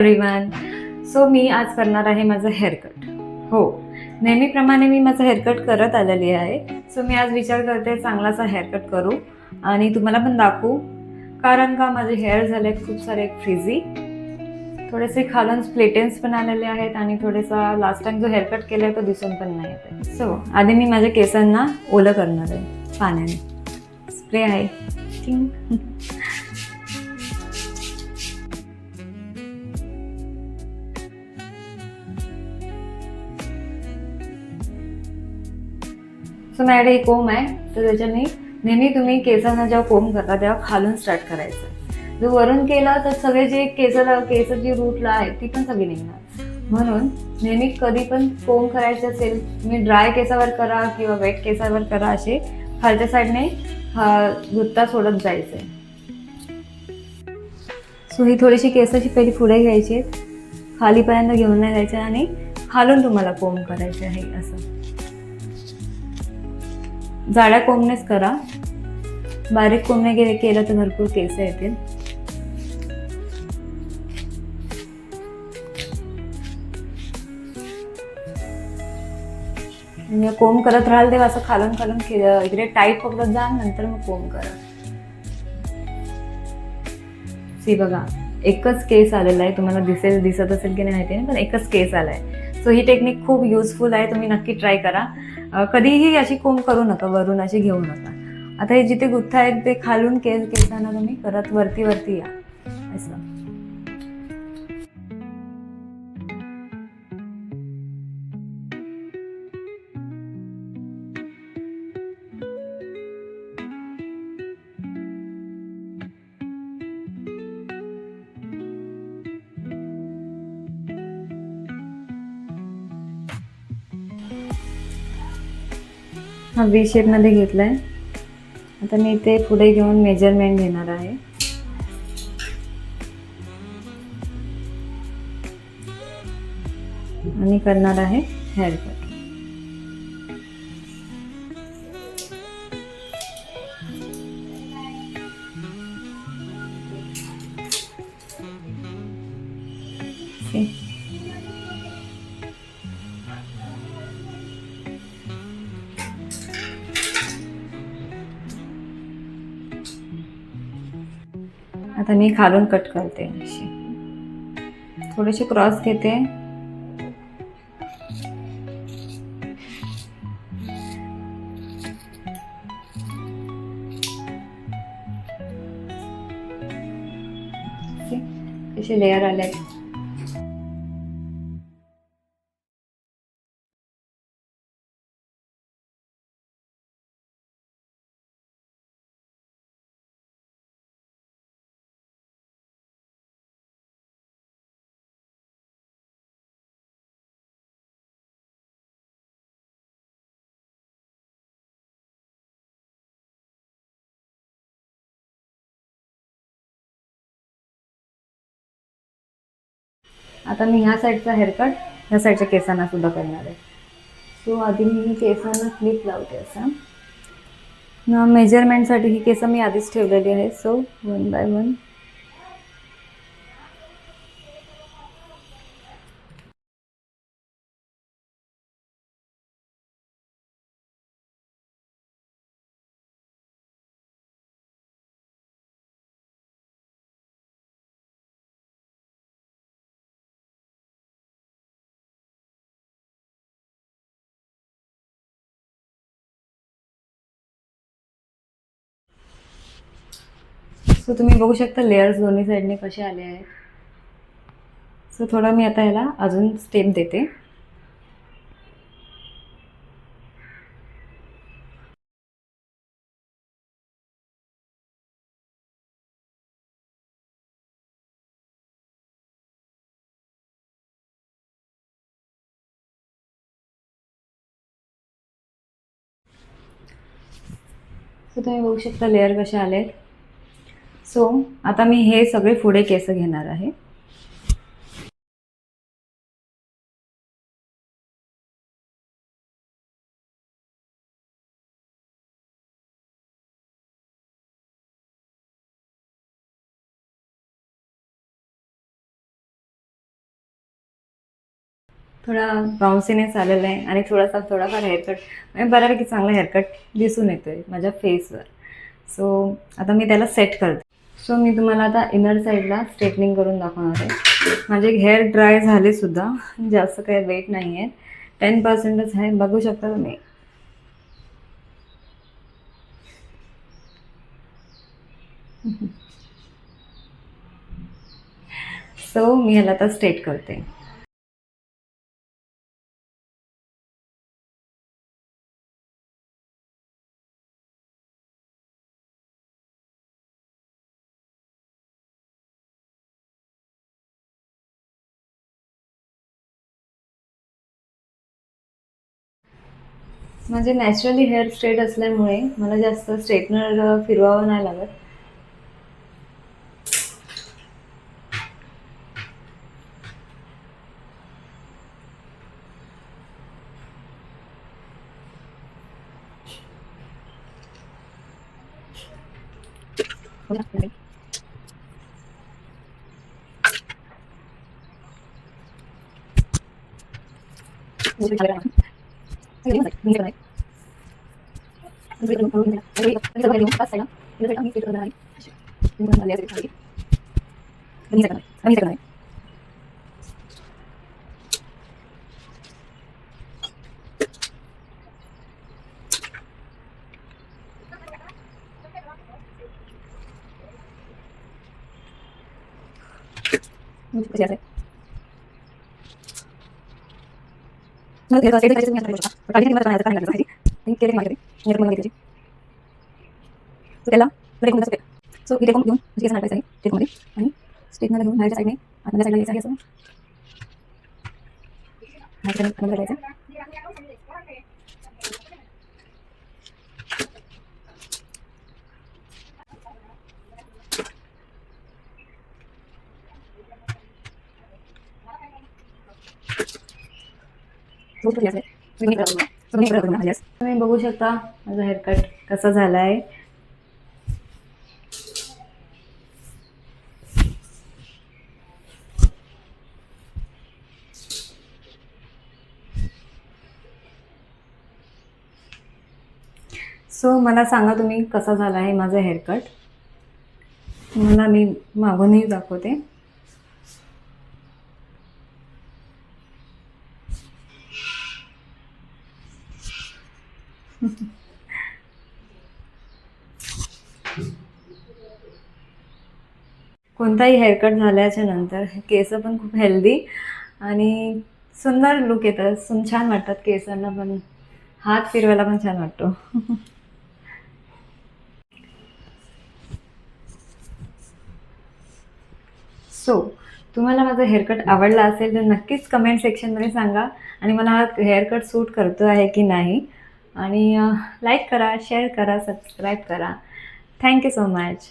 Everyone. So मी आज करणार आहे माझं हेअरकट. हो, नेहमीप्रमाणे मी माझं हेअरकट करत आलेली आहे. सो मी आज विचार करते चांगलासा हेअरकट करू आणि तुम्हाला पण दाखवू, कारण का माझे हेअर झाले खूप सारे फ्रिझी, थोडेसे खालून स्प्लिटेन्स पण आलेले आहेत आणि थोडेसा लास्ट टाइम जो हेअरकट केला आहे तो दिसून पण नाही येत आहे. सो आधी मी माझ्या केसांना ओलं करणार आहे पाण्याने. स्प्रे आहे. सो माझ्याकडे एक कोंब आहे, तर त्याच्याने नेहमी तुम्ही केसांना जेव्हा कोंब करता तेव्हा खालून स्टार्ट करायचं. जर वरून केलं तर सगळे जे केस जी रूटला आहे ती पण सगळी निघणार. म्हणून नेहमी कधी पण कोंब करायचे असेल, तुम्ही ड्राय केसावर करा किंवा वेट केसावर करा, असे खालच्या साईडने गुत्ता सोडत जायचंय. सो ही थोडीशी केसाची पहिली पुढे घ्यायची, खालीपर्यंत घेऊन नाही जायचं आणि खालून तुम्हाला कोंब करायचे आहे. असं जाड्या कोंबनेच करा, बारीक कोंबने केलं तर भरपूर केस येतील. कोंब करत राहाल तेव्हा असं खालून खालून इकडे टाईट पकडत जा, नंतर मग कोंब करा. सी बघा, एकच केस आलेला आहे. तुम्हाला दिसत असेल की नाही माहिती नाही, पण एकच केस आलाय. सो ही टेक्निक खूप युजफुल आहे, तुम्ही नक्की ट्राय करा. कधीही अशी कोंब करू नका, वरून अशी घेऊ नका. आता हे जिथे गुत्था आहेत ते खालून केसांना तुम्ही करत वरती वरती या असं. हा व्ही शेपमध्ये घेतलाय. आता मी ते पुढे घेऊन मेजरमेंट घेणार आहे. आणि करणार आहे हेअरकट. आता मी खालून कट करते, अशी थोडेसे क्रॉस घेते. असे लेअर आले. आता मी ह्या साईडचा हेअरकट ह्या साईडच्या केसांना सुद्धा करणार आहे. सो आधी मी केसांना क्लिप लावते. असं मेजरमेंटसाठी ही केस मी आधीच ठेवलेली आहे. So 1 bye 1. सो तुम्ही बघू शकता लेयर्स दोन्ही साईडने कसे आले आहेत. सो थोडं मी आता ह्याला अजून स्टेप देते. सो तुम्ही बघू शकता लेअर कसे आले. सो आता मी हे सगळे पुढे केस घेणार आहे. थोडा बाउन्सीनेस आलेला आहे आणि थोडाफार हेअरकट म्हणजे बऱ्यापैकी चांगला हेअरकट दिसून येतो आहे माझ्या फेसवर. सो आता मी त्याला सेट करते. सो मी तुम्हाला आता इनर साईडला स्ट्रेटनिंग करून दाखवणार आहे. माझे हेअर ड्राय झालेसुद्धा, जास्त काही वेट नाही आहे, 10%च आहे, बघू शकता तुम्ही. सो मी ह्याला आता स्ट्रेट करते. माझे नॅचरली हेअर स्ट्रेट असल्यामुळे मला जास्त स्ट्रेटनर फिरवावं नाही लागत. सो इथे कोण घेऊन केस काढायचं आहे स्ट्रेटमध्ये आणि स्ट्रेटनरला घेऊन बाहेरच्या साईडने आतल्या साईडला यायचं आहे असं बाहेरच्या साईडने करायचं. तुम्ही बघू शकता माझा हेअरकट कसा झाला आहे. सो मला सांगा तुम्ही कसा झाला आहे माझा हेअरकट. तुम्हाला मी मागूनही दाखवते. कोणताही हेअरकट झाल्याच्या नंतर केस पण खूप हेल्दी आणि सुंदर लुक येतं, छान वाटतात केसांना पण, हात फिरवायला पण छान वाटतो. सो तुम्हाला माझा हेअरकट आवडला असेल तर नक्कीच कमेंट सेक्शनमध्ये सांगा आणि मला हा हेअरकट सूट करतो आहे की नाही. आणि लाईक करा, शेअर करा, सबस्क्राईब करा. Thank you so much.